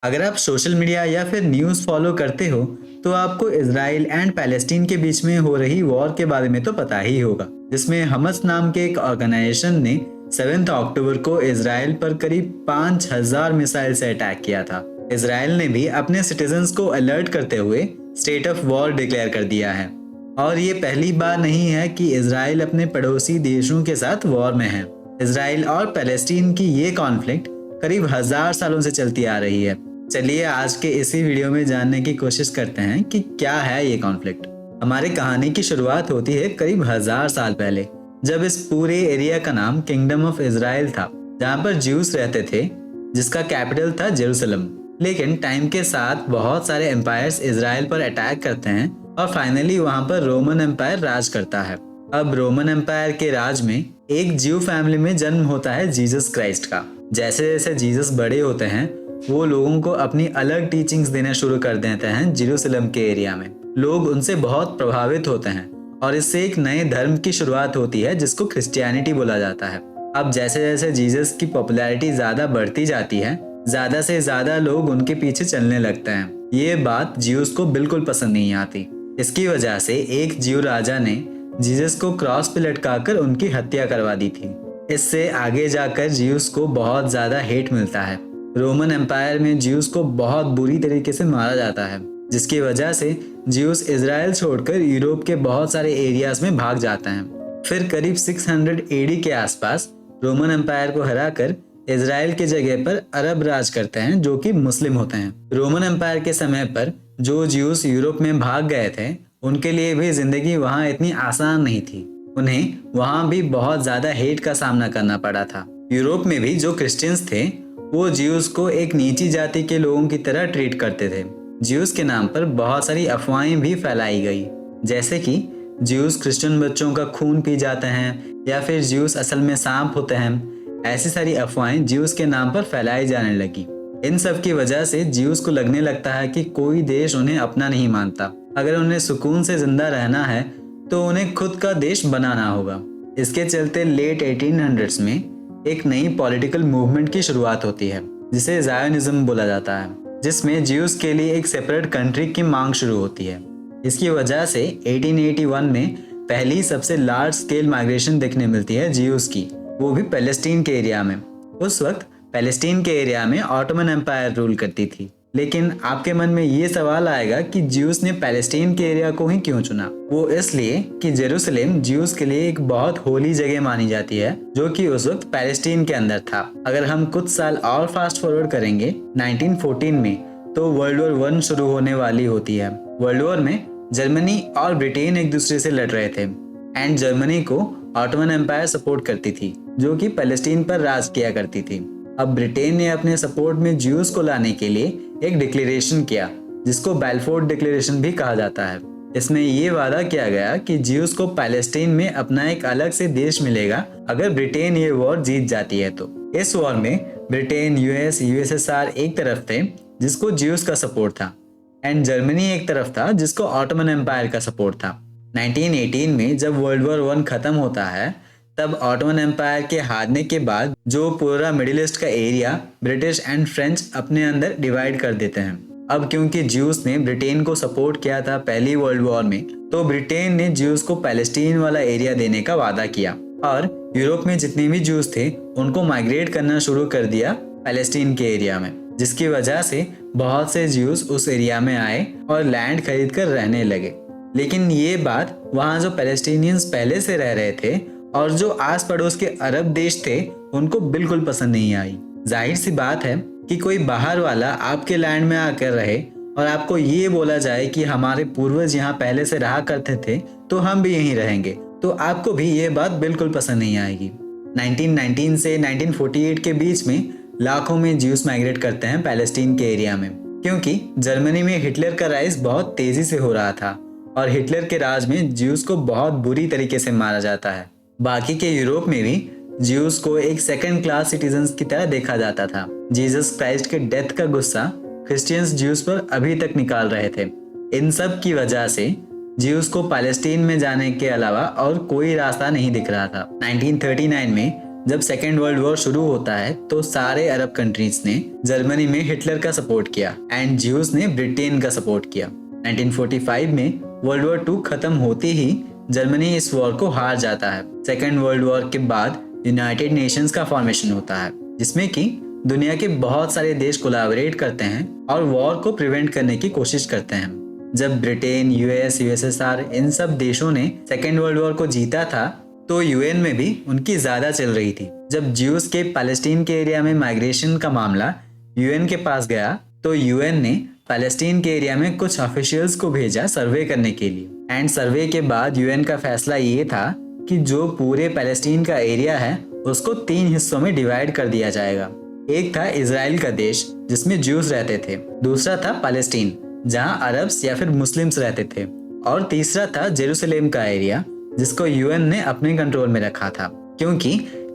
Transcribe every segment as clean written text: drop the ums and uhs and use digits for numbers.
अगर आप social media या फिर न्यूज़ फॉलो करते हो तो आपको इसराइल एंड पैलेस्टीन के बीच में हो रही वॉर के बारे में तो पता ही होगा, जिसमें हमस नाम के एक ऑर्गेनाइजेशन ने 7 अक्टूबर को इसराइल पर करीब 5,000 मिसाइल से अटैक किया था। इसराइल ने भी अपने सिटीजन्स को अलर्ट करते हुए स्टेट ऑफ वॉर डिक्लेयर कर दिया है। और ये पहली बार नहीं है कि इसराइल अपने पड़ोसी देशों के साथ वॉर में है। इसराइल और पैलेस्टीन की ये कॉन्फ्लिक्ट करीब 1000 सालों से चलती आ रही है। चलिए आज के इसी वीडियो में जानने की कोशिश करते हैं कि क्या है ये कॉन्फ्लिक्ट। हमारी कहानी की शुरुआत होती है करीब 1000 साल पहले, जब इस पूरे एरिया का नाम किंगडम ऑफ इजराइल था, जहाँ पर ज्यूस रहते थे, जिसका कैपिटल था जेरूसलम। लेकिन टाइम के साथ बहुत सारे एम्पायर्स इजराइल पर अटैक करते हैं और फाइनली वहाँ पर रोमन एम्पायर राज करता है। अब रोमन एम्पायर के राज में एक ज्यू फैमिली में जन्म होता है जीसस क्राइस्ट का। जैसे जैसे जीसस बड़े होते हैं वो लोगों को अपनी अलग टीचिंग्स देना शुरू कर देते हैं। जेरूसलम के एरिया में लोग उनसे बहुत प्रभावित होते हैं और इससे एक नए धर्म की शुरुआत होती है जिसको क्रिश्चियनिटी बोला जाता है। अब जैसे जैसे जीसस की पॉपुलैरिटी ज्यादा बढ़ती जाती है, ज्यादा से ज्यादा लोग उनके पीछे चलने लगते हैं। ये बात ज्यूस को बिल्कुल पसंद नहीं आती। इसकी वजह से एक ज्यू राजा ने जीसस को क्रॉस पे लटकाकर उनकी हत्या करवा दी थी। इससे आगे जाकर ज्यूस को बहुत ज्यादा हेट मिलता है। रोमन एम्पायर में ज्यूस को बहुत बुरी तरीके से मारा जाता है, जिसकी वजह से ज्यूस इजराइल छोड़कर यूरोप के बहुत सारे एरियाज में भाग जाते हैं। फिर करीब 600 एडी के आसपास रोमन एम्पायर को हराकर इजराइल के जगह पर अरब राज करते हैं, जो कि मुस्लिम होते हैं। रोमन एम्पायर के समय पर जो ज्यूस यूरोप में भाग गए थे उनके लिए भी जिंदगी वहाँ इतनी आसान नहीं थी। उन्हें वहाँ भी बहुत ज्यादा हेट का सामना करना पड़ा था। यूरोप में भी जो क्रिश्चियंस थे वो ज्यूस को एक नीची जाति के लोगों की तरह ट्रीट करते थे। ज्यूस के नाम पर बहुत सारी अफवाहें भी फैलाई गई, जैसे कि ज्यूस क्रिश्चियन बच्चों का खून पी जाते हैं या फिर ज्यूस असल में सांप होते हैं। ऐसी सारी अफवाहें ज्यूस के नाम पर फैलाई जाने लगी। इन सब की वजह से ज्यूस को लगने लगता है कि कोई देश उन्हें अपना नहीं मानता। अगर उन्हें सुकून से जिंदा रहना है तो उन्हें खुद का देश बनाना होगा। इसके चलते लेट 1800s में एक नई पॉलिटिकल मूवमेंट की शुरुआत होती है जिसे ज़ायोनिज्म बोला जाता है, जिसमें ज्यूस के लिए एक सेपरेट कंट्री की मांग शुरू होती है। इसकी वजह से 1881 में पहली सबसे लार्ज स्केल माइग्रेशन देखने मिलती है ज्यूस की, वो भी पैलेस्टीन के एरिया में। उस वक्त पैलेस्टीन के एरिया में ऑटोमन एम्पायर रूल करती थी। लेकिन आपके मन में ये सवाल आएगा कि ज्यूस ने पैलेस्टीन के एरिया को ही क्यों चुना। वो इसलिए कि जेरूसलम ज्यूस के लिए एक बहुत होली जगह मानी जाती है, जो कि उस वक्त पैलेस्टीन के अंदर था। अगर हम कुछ साल और फास्ट फॉरवर्ड करेंगे 1914 में, तो वर्ल्ड वॉर 1 शुरू होने वाली होती है। वर्ल्ड वॉर में जर्मनी और ब्रिटेन एक दूसरे से लड़ रहे थे एंड जर्मनी को ऑटोमन एम्पायर सपोर्ट करती थी, जो कि पैलेस्टीन पर राज किया करती थी। अब ब्रिटेन ने अपने सपोर्ट में ज्यूस को लाने के लिए एक डिक्लेरेशन किया, जिसको बैलफोर्ड डिक्लेरेशन भी कहा जाता है। इसमें ये वादा किया गया कि ज्यूस को पैलेस्टीन में अपना एक अलग से देश मिलेगा अगर ब्रिटेन ये वॉर जीत जाती है तो। इस वॉर में ब्रिटेन, यूएस, यूएसएसआर एक तरफ थे जिसको ज्यूस का सपोर्ट था एंड जर्मनी एक तरफ था जिसको ऑटोमन एम्पायर का सपोर्ट था। 1918 में जब वर्ल्ड वॉर 1 खत्म होता है, तब ऑटोमन एम्पायर के हारने के बाद जो पूरा मिडिल ईस्ट का एरिया ब्रिटिश एंड फ्रेंच अपने अंदर डिवाइड कर देते हैं। अब क्योंकि ज्यूस ने ब्रिटेन को सपोर्ट किया था पहली वर्ल्ड वॉर में, तो ब्रिटेन ने ज्यूस को पैलेस्टीन वाला एरिया देने का वादा किया और यूरोप में जितने भी ज्यूस थे उनको माइग्रेट करना शुरू कर दिया पैलेस्टीन के एरिया में, जिसकी वजह से बहुत से ज्यूस उस एरिया में आए और लैंड खरीद कर रहने लगे। लेकिन ये बात वहाँ जो पैलेस्टीनियंस पहले से रह रहे थे और जो आस पड़ोस के अरब देश थे उनको बिल्कुल पसंद नहीं आई। जाहिर सी बात है कि कोई बाहर वाला आपके लैंड में आकर रहे और आपको ये बोला जाए कि हमारे पूर्वज यहाँ पहले से रहा करते थे तो हम भी यहीं रहेंगे, तो आपको भी ये बात बिल्कुल पसंद नहीं आएगी। 1919 से 1948 के बीच में लाखों में ज्यूस माइग्रेट करते हैं पैलेस्टीन के एरिया में, क्योंकि जर्मनी में हिटलर का राइज बहुत तेजी से हो रहा था और हिटलर के राज में ज्यूस को बहुत बुरी तरीके से मारा जाता है। बाकी के यूरोप में भी ज्यूस को एक सेकंड क्लास सिटीजन्स की तरह देखा जाता था। जीसस क्राइस्ट के डेथ का गुस्सा क्रिश्चियंस ज्यूस पर अभी तक निकाल रहे थे। इन सब की वजह से ज्यूस को पैलेस्टीन में जाने के अलावा और कोई रास्ता नहीं दिख रहा था। 1939 में जब सेकेंड वर्ल्ड वॉर शुरू होता है तो सारे अरब कंट्रीज ने जर्मनी में हिटलर का सपोर्ट किया एंड ज्यूज ने ब्रिटेन का सपोर्ट किया। 1945 में वर्ल्ड वॉर 2 खत्म होते ही जर्मनी इस वॉर को हार जाता है। सेकेंड वर्ल्ड वॉर के बाद यूनाइटेड नेशंस का फॉर्मेशन होता है, जिसमें कि दुनिया के बहुत सारे देश कोलैबोरेट करते हैं और वॉर को प्रिवेंट करने की कोशिश करते हैं। जब ब्रिटेन, यूएस, यूएसएसआर इन सब देशों ने सेकेंड वर्ल्ड वॉर को जीता था तो यूएन में भी उनकी ज्यादा चल रही थी। जब ज्यूज के पैलेस्टीन के एरिया में माइग्रेशन का मामला यूएन के पास गया तो यूएन ने पैलेस्टीन के एरिया में कुछ ऑफिशियल्स को भेजा सर्वे करने के लिए एंड सर्वे के बाद यूएन का फैसला ये था कि जो पूरे पैलेस्टीन का एरिया है उसको 3 हिस्सों में डिवाइड कर दिया जाएगा। एक था इजराइल का देश जिसमें ज्यूज रहते थे, दूसरा था पैलेस्टीन जहां अरब्स या फिर मुस्लिम्स रहते थे, और तीसरा था जेरूसलेम का एरिया जिसको यूएन ने अपने कंट्रोल में रखा था, क्योंकि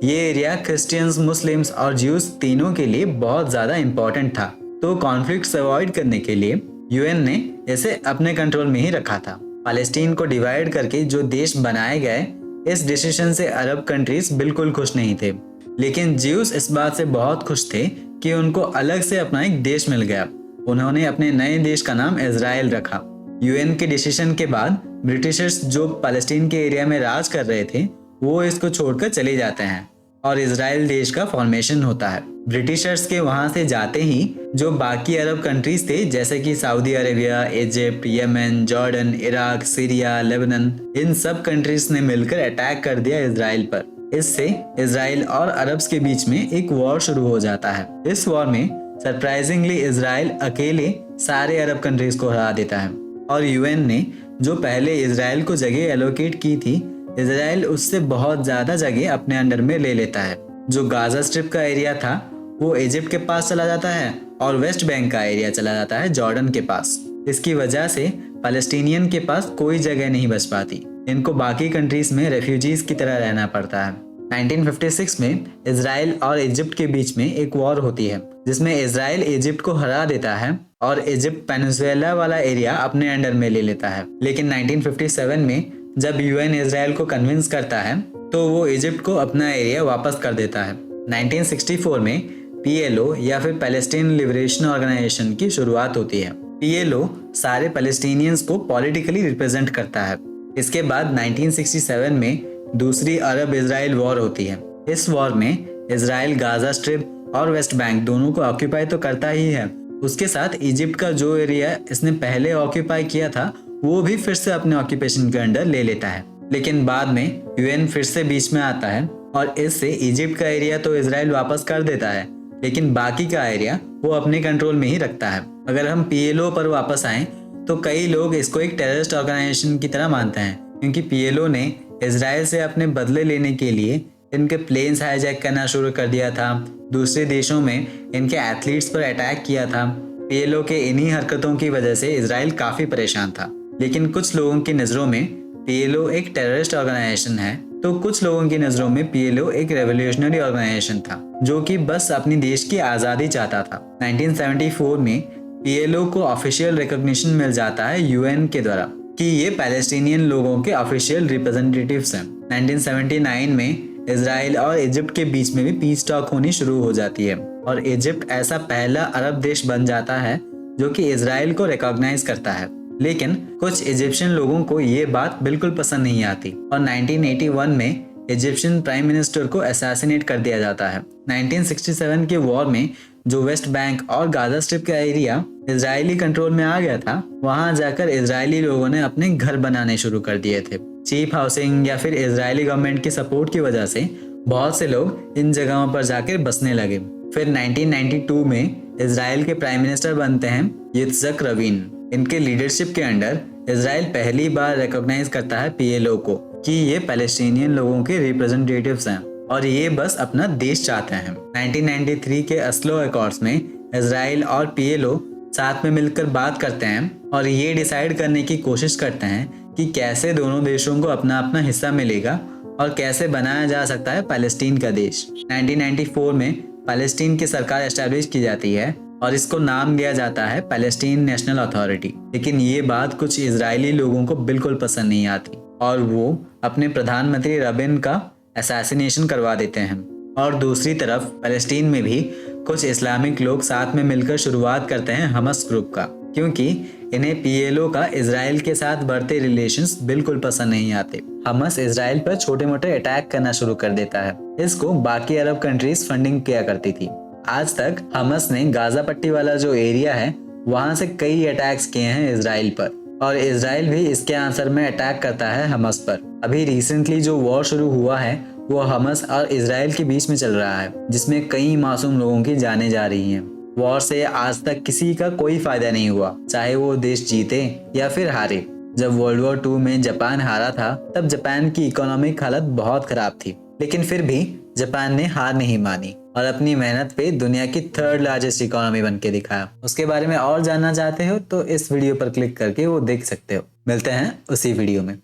ये एरिया क्रिश्चियंस, मुस्लिम्स और ज्यूज तीनों के लिए बहुत ज्यादा इंपॉर्टेंट था। तो कॉन्फ्लिक्ट्स अवॉइड करने के लिए यूएन ने इसे अपने कंट्रोल में ही रखा था। पैलेस्टीन को डिवाइड करके जो देश बनाए गए, इस डिसीजन से अरब कंट्रीज बिल्कुल खुश नहीं थे, लेकिन ज्यूज इस बात से बहुत खुश थे कि उनको अलग से अपना एक देश मिल गया। उन्होंने अपने नए देश का नाम इजराइल रखा। यूएन के डिसीजन के बाद ब्रिटिशर्स जो पैलेस्टीन के एरिया में राज कर रहे थे वो इसको छोड़कर चले जाते हैं और इजराइल देश का फॉर्मेशन होता है। ब्रिटिशर्स के वहां से जाते ही जो बाकी अरब कंट्रीज थे जैसे कि Saudi Arabia, Egypt, Yemen, Jordan, Iraq, Syria, Lebanon, इन सब कंट्रीज ने मिलकर अटैक कर दिया इजराइल पर। इससे इजराइल और अरब्स के बीच में एक वॉर शुरू हो जाता है। इस वॉर में सरप्राइजिंगली इजराइल अकेले सारे अरब कंट्रीज को हरा देता है और यूएन ने जो पहले इजराइल को जगह एलोकेट की थी, इजराइल उससे बहुत ज्यादा जगह अपने अंडर में ले लेता है। जो गाजा स्ट्रिप का एरिया था वो इजिप्ट के पास चला जाता है और वेस्ट बैंक का एरिया चला जाता है जॉर्डन के पास। इसकी वजह से पैलेस्टीनियन के पास कोई जगह नहीं बच पाती, इनको बाकी कंट्रीज में रेफ्यूजीज की तरह रहना पड़ता है। 1956 में इजराइल और इजिप्ट के बीच में एक वॉर होती है जिसमें इजराइल इजिप्ट को हरा देता है और इजिप्ट पेनिनसुला वाला एरिया अपने अंडर में ले लेता है। लेकिन 1957 में जब यूएन इजराइल को कन्विंस करता है तो वो इजिप्ट को अपना एरिया वापस कर देता है। 1964 में पीएलओ या फिर पैलेस्टीन लिबरेशन ऑर्गेनाइजेशन की शुरुआत होती है। पीएलओ सारे पैलेस्टीनियंस को पॉलिटिकली रिप्रेजेंट करता है। इसके बाद 1967 में दूसरी अरब इजराइल वॉर होती है। इस वॉर में इजराइल गाजा स्ट्रिप और वेस्ट बैंक दोनों को ऑक्यूपाई तो करता ही है, उसके साथ इजिप्ट का जो एरिया इसने पहले ऑक्यूपाई किया था वो भी फिर से अपने ऑक्यूपेशन के अंडर ले लेता है। लेकिन बाद में यूएन फिर से बीच में आता है और इससे इजिप्ट का एरिया तो इजराइल वापस कर देता है, लेकिन बाकी का एरिया वो अपने कंट्रोल में ही रखता है। अगर हम पीएलओ पर वापस आए तो कई लोग इसको एक टेररिस्ट ऑर्गेनाइजेशन की तरह मानते हैं, क्योंकि पीएलओ ने इजराइल से अपने बदले लेने के लिए इनके प्लेन्स हाईजैक करना शुरू कर दिया था, दूसरे देशों में इनके एथलीट्स पर अटैक किया था। पीएलओ के इन्हीं हरकतों की वजह से इजराइल काफी परेशान था। लेकिन कुछ लोगों की नज़रों में पीएलओ एक टेररिस्ट ऑर्गेनाइजेशन है तो कुछ लोगों की नज़रों में पीएलओ एक रेवोल्यूशनरी ऑर्गेनाइजेशन था जो कि बस अपनी देश की आज़ादी चाहता था। 1974 में पीएलओ को ऑफिशियल रिकॉग्निशन मिल जाता है यूएन के द्वारा कि ये पैलेस्टीनियन लोगों के ऑफिशियल रिप्रेजेंटेटिव्स हैं। 1979 में इजराइल और इजिप्ट के बीच में भी पीस टॉक होनी शुरू हो जाती है और इजिप्ट ऐसा पहला अरब देश बन जाता है जो कि इजराइल को रिकॉग्नाइज करता है। लेकिन कुछ इजिप्शियन लोगों को ये बात बिल्कुल पसंद नहीं आती और 1981 में इजिप्शियन प्राइम मिनिस्टर को असैसिनेट कर दिया जाता है। 1967 के वॉर में जो वेस्ट बैंक और गाजा स्ट्रिप का एरिया इजरायली कंट्रोल में आ गया था, वहां जाकर इजरायली लोगों ने अपने घर बनाने शुरू कर दिए थे। चीप हाउसिंग या फिर इजरायली गवर्नमेंट की सपोर्ट की वजह से बहुत से लोग इन जगहों पर जाकर बसने लगे। फिर 1992 में इजराइल के प्राइम मिनिस्टर बनते हैं यित्जक रवीन। इनके लीडरशिप के अंडर इजराइल पहली बार रिकॉग्नाइज करता है पीएलओ को कि ये पैलेस्टीनियन लोगों के रिप्रेजेंटेटिव्स हैं और ये बस अपना देश चाहते हैं। 1993 के अस्लो अकॉर्ड्स में इजराइल और पीएलओ साथ में मिलकर बात करते हैं और ये डिसाइड करने की कोशिश करते हैं कि कैसे दोनों देशों को अपना अपना हिस्सा मिलेगा और कैसे बनाया जा सकता है पैलेस्टीन का देश। 1994 में पैलेस्टीन की सरकार एस्टैब्लिश की जाती है और इसको नाम दिया जाता है पैलेस्टीन नेशनल अथॉरिटी। लेकिन ये बात कुछ इजरायली लोगों को बिल्कुल पसंद नहीं आती और वो अपने प्रधानमंत्री रबिन का असैसिनेशन करवा देते हैं। और दूसरी तरफ फलस्तीन में भी कुछ इस्लामिक लोग साथ में मिलकर शुरुआत करते हैं हमस ग्रुप का, क्योंकि इन्हें पीएलओ का इजराइल के साथ बढ़ते रिलेशंस बिल्कुल पसंद नहीं आते। हमस इजराइल पर छोटे मोटे अटैक करना शुरू कर देता है। इसको बाकी अरब कंट्रीज फंडिंग किया करती थी। आज तक हमस ने गाजा पट्टी वाला जो एरिया है वहां से कई अटैक्स किए हैं इजराइल पर, और इजराइल भी इसके आंसर में अटैक करता है हमस पर। अभी रिसेंटली जो वॉर शुरू हुआ है वो हमस और इजराइल के बीच में चल रहा है, जिसमें कई मासूम लोगों की जानें जा रही हैं। वॉर से आज तक किसी का कोई फायदा नहीं हुआ, चाहे वो देश जीते या फिर हारे। जब वर्ल्ड वॉर 2 में जापान हारा था तब जापान की इकोनॉमिक हालत बहुत खराब थी, लेकिन फिर भी जापान ने हार नहीं मानी और अपनी मेहनत पे दुनिया की 3rd लार्जेस्ट इकोनॉमी बन के दिखाया। उसके बारे में और जानना चाहते हो तो इस वीडियो पर क्लिक करके वो देख सकते हो। मिलते हैं उसी वीडियो में।